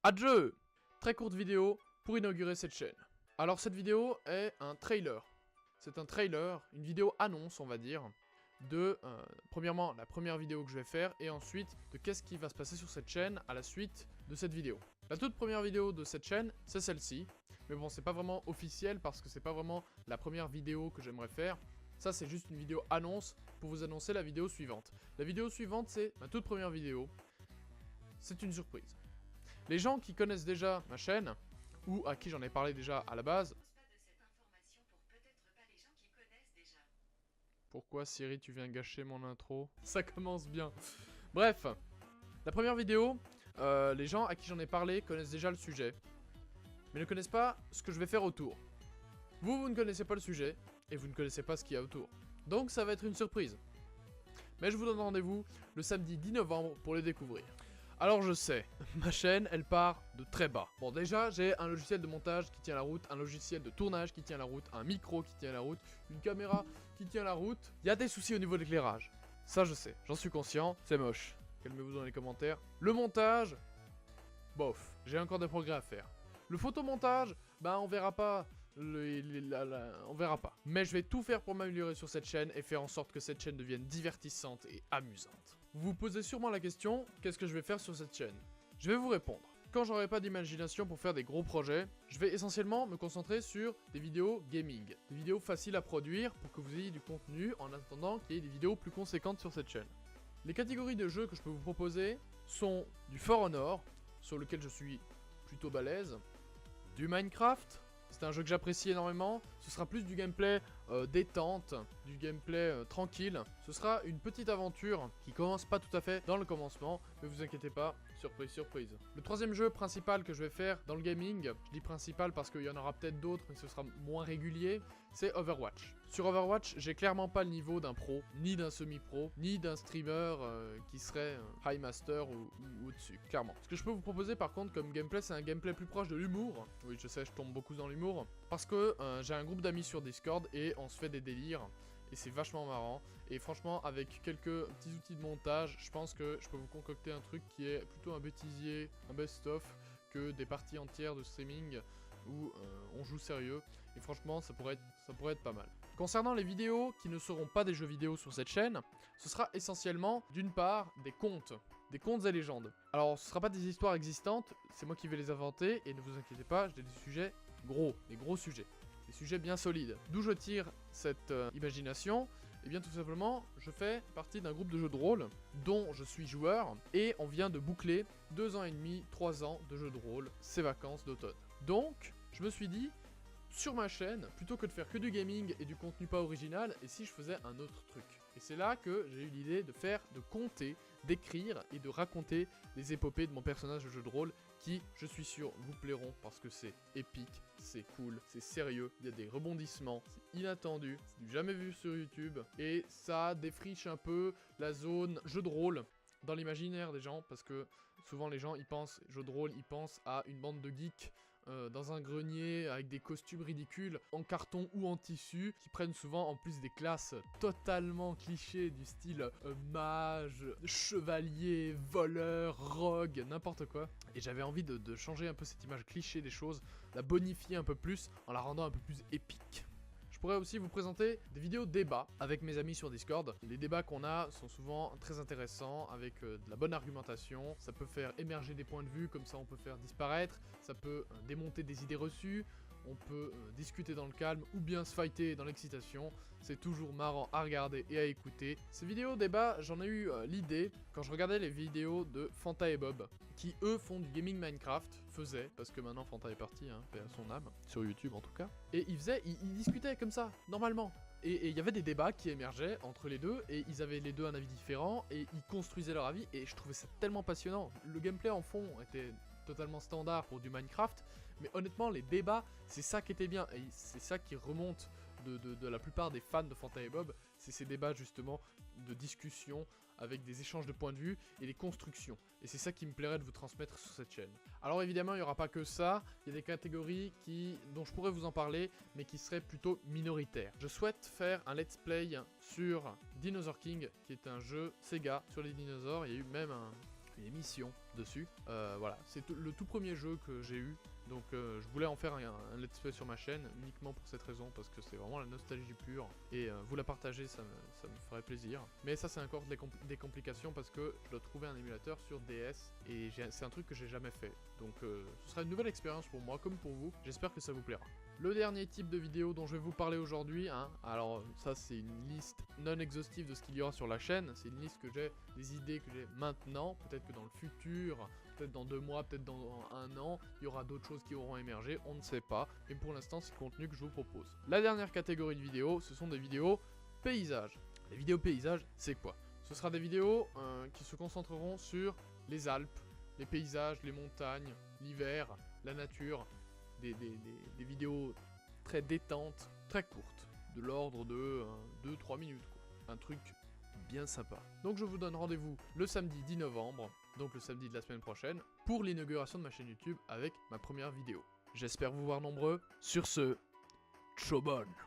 À de jeu! Très courte vidéo pour inaugurer cette chaîne. Alors cette vidéo est un trailer. C'est un trailer, une vidéo annonce on va dire, de premièrement la première vidéo que je vais faire et ensuite de qu'est-ce qui va se passer sur cette chaîne à la suite de cette vidéo. La toute première vidéo de cette chaîne, c'est celle-ci. Mais bon, c'est pas vraiment officiel parce que c'est pas vraiment la première vidéo que j'aimerais faire. Ça, c'est juste une vidéo annonce pour vous annoncer la vidéo suivante. La vidéo suivante, c'est ma toute première vidéo. C'est une surprise. Les gens qui connaissent déjà ma chaîne, ou à qui j'en ai parlé déjà à la base... Pourquoi Siri, tu viens gâcher mon intro? Ça commence bien. Bref, la première vidéo, les gens à qui j'en ai parlé connaissent déjà le sujet, mais ne connaissent pas ce que je vais faire autour. Vous ne connaissez pas le sujet, et vous ne connaissez pas ce qu'il y a autour. Donc ça va être une surprise. Mais je vous donne rendez-vous le samedi 10 novembre pour les découvrir. Alors je sais, ma chaîne, elle part de très bas. Bon déjà, j'ai un logiciel de montage qui tient la route, un logiciel de tournage qui tient la route, un micro qui tient la route, une caméra qui tient la route. Il y a des soucis au niveau de l'éclairage. Ça je sais, j'en suis conscient, c'est moche. Calmez-vous dans les commentaires. Le montage, bof, j'ai encore des progrès à faire. Le photomontage, bah on verra pas. On verra pas. Mais je vais tout faire pour m'améliorer sur cette chaîne et faire en sorte que cette chaîne devienne divertissante et amusante. Vous vous posez sûrement la question, qu'est-ce que je vais faire sur cette chaîne? Je vais vous répondre. Quand j'aurai pas d'imagination pour faire des gros projets, je vais essentiellement me concentrer sur des vidéos gaming. Des vidéos faciles à produire pour que vous ayez du contenu en attendant qu'il y ait des vidéos plus conséquentes sur cette chaîne. Les catégories de jeux que je peux vous proposer sont du For Honor, sur lequel je suis plutôt balèze, du Minecraft. C'est un jeu que j'apprécie énormément, ce sera plus du gameplay détente, du gameplay tranquille. Ce sera une petite aventure qui commence pas tout à fait dans le commencement, mais vous inquiétez pas, surprise surprise. Le troisième jeu principal que je vais faire dans le gaming, je dis principal parce qu'il y en aura peut-être d'autres mais ce sera moins régulier, c'est Overwatch. Sur Overwatch, j'ai clairement pas le niveau d'un pro, ni d'un semi-pro, ni d'un streamer qui serait High Master ou au-dessus, clairement. Ce que je peux vous proposer par contre comme gameplay, c'est un gameplay plus proche de l'humour. Oui, je sais, je tombe beaucoup dans l'humour. Parce que j'ai un groupe d'amis sur Discord et on se fait des délires. Et c'est vachement marrant. Et franchement, avec quelques petits outils de montage, je pense que je peux vous concocter un truc qui est plutôt un bêtisier, un best-of, que des parties entières de streaming où on joue sérieux. Et franchement, ça pourrait être pas mal. Concernant les vidéos qui ne seront pas des jeux vidéo sur cette chaîne, ce sera essentiellement, d'une part, des contes et légendes. Alors, ce sera pas des histoires existantes, c'est moi qui vais les inventer, et ne vous inquiétez pas, j'ai des sujets gros, des gros sujets. Des sujets bien solides. D'où je tire cette imagination? Eh bien tout simplement, je fais partie d'un groupe de jeux de rôle dont je suis joueur et on vient de boucler 2 ans et demi, 3 ans de jeux de rôle, ces vacances d'automne. Donc, je me suis dit, sur ma chaîne, plutôt que de faire que du gaming et du contenu pas original, et si je faisais un autre truc? Et c'est là que j'ai eu l'idée de compter, d'écrire et de raconter les épopées de mon personnage de jeu de rôle qui, je suis sûr, vous plairont parce que c'est épique, c'est cool, c'est sérieux, il y a des rebondissements, c'est inattendu, c'est du jamais vu sur YouTube, et ça défriche un peu la zone jeu de rôle dans l'imaginaire des gens, parce que souvent les gens, ils pensent jeu de rôle, ils pensent à une bande de geeks dans un grenier avec des costumes ridicules en carton ou en tissu qui prennent souvent en plus des classes totalement clichés du style mage, chevalier, voleur, rogue, n'importe quoi. Et j'avais envie de changer un peu cette image cliché des choses, la bonifier un peu plus en la rendant un peu plus épique. Je pourrais aussi vous présenter des vidéos débats avec mes amis sur Discord. Les débats qu'on a sont souvent très intéressants, avec de la bonne argumentation. Ça peut faire émerger des points de vue, comme ça on peut faire disparaître. Ça peut démonter des idées reçues. On peut discuter dans le calme ou bien se fighter dans l'excitation. C'est toujours marrant à regarder et à écouter. Ces vidéos débat, j'en ai eu l'idée quand je regardais les vidéos de Fanta et Bob, qui eux font du gaming Minecraft, faisaient, parce que maintenant Fanta est parti, hein, paix à son âme, sur YouTube en tout cas. Et ils discutaient comme ça, normalement. Et il y avait des débats qui émergeaient entre les deux, et ils avaient les deux un avis différent, et ils construisaient leur avis, et je trouvais ça tellement passionnant. Le gameplay en fond était totalement standard pour du Minecraft, mais honnêtement les débats c'est ça qui était bien et c'est ça qui remonte de la plupart des fans de Fanta et Bob, c'est ces débats justement de discussion avec des échanges de points de vue et des constructions, et c'est ça qui me plairait de vous transmettre sur cette chaîne. Alors évidemment il n'y aura pas que ça, il y a des catégories dont je pourrais vous en parler mais qui seraient plutôt minoritaires. Je souhaite faire un let's play sur Dinosaur King qui est un jeu Sega sur les dinosaures, il y a eu même une émission dessus. Voilà, c'est le tout premier jeu que j'ai eu. Donc je voulais en faire un let's play sur ma chaîne uniquement pour cette raison, parce que c'est vraiment la nostalgie pure, et vous la partager ça me ferait plaisir. Mais ça c'est encore des complications parce que je dois trouver un émulateur sur DS, et c'est un truc que j'ai jamais fait. Donc ce sera une nouvelle expérience pour moi comme pour vous, j'espère que ça vous plaira. Le dernier type de vidéo dont je vais vous parler aujourd'hui, alors ça c'est une liste non exhaustive de ce qu'il y aura sur la chaîne, c'est une liste que j'ai, des idées que j'ai maintenant, peut-être que dans le futur, peut-être dans 2 mois, peut-être dans 1 an, il y aura d'autres choses qui auront émergé, on ne sait pas, mais pour l'instant c'est le contenu que je vous propose. La dernière catégorie de vidéos, ce sont des vidéos paysages. Les vidéos paysages, c'est quoi? Ce sera des vidéos qui se concentreront sur les Alpes, les paysages, les montagnes, l'hiver, la nature, des vidéos très détentes, très courtes, de l'ordre de 2-3 minutes, quoi. Un truc bien sympa. Donc je vous donne rendez-vous le samedi 10 novembre, donc le samedi de la semaine prochaine, pour l'inauguration de ma chaîne YouTube avec ma première vidéo. J'espère vous voir nombreux. Sur ce, ciao bonne.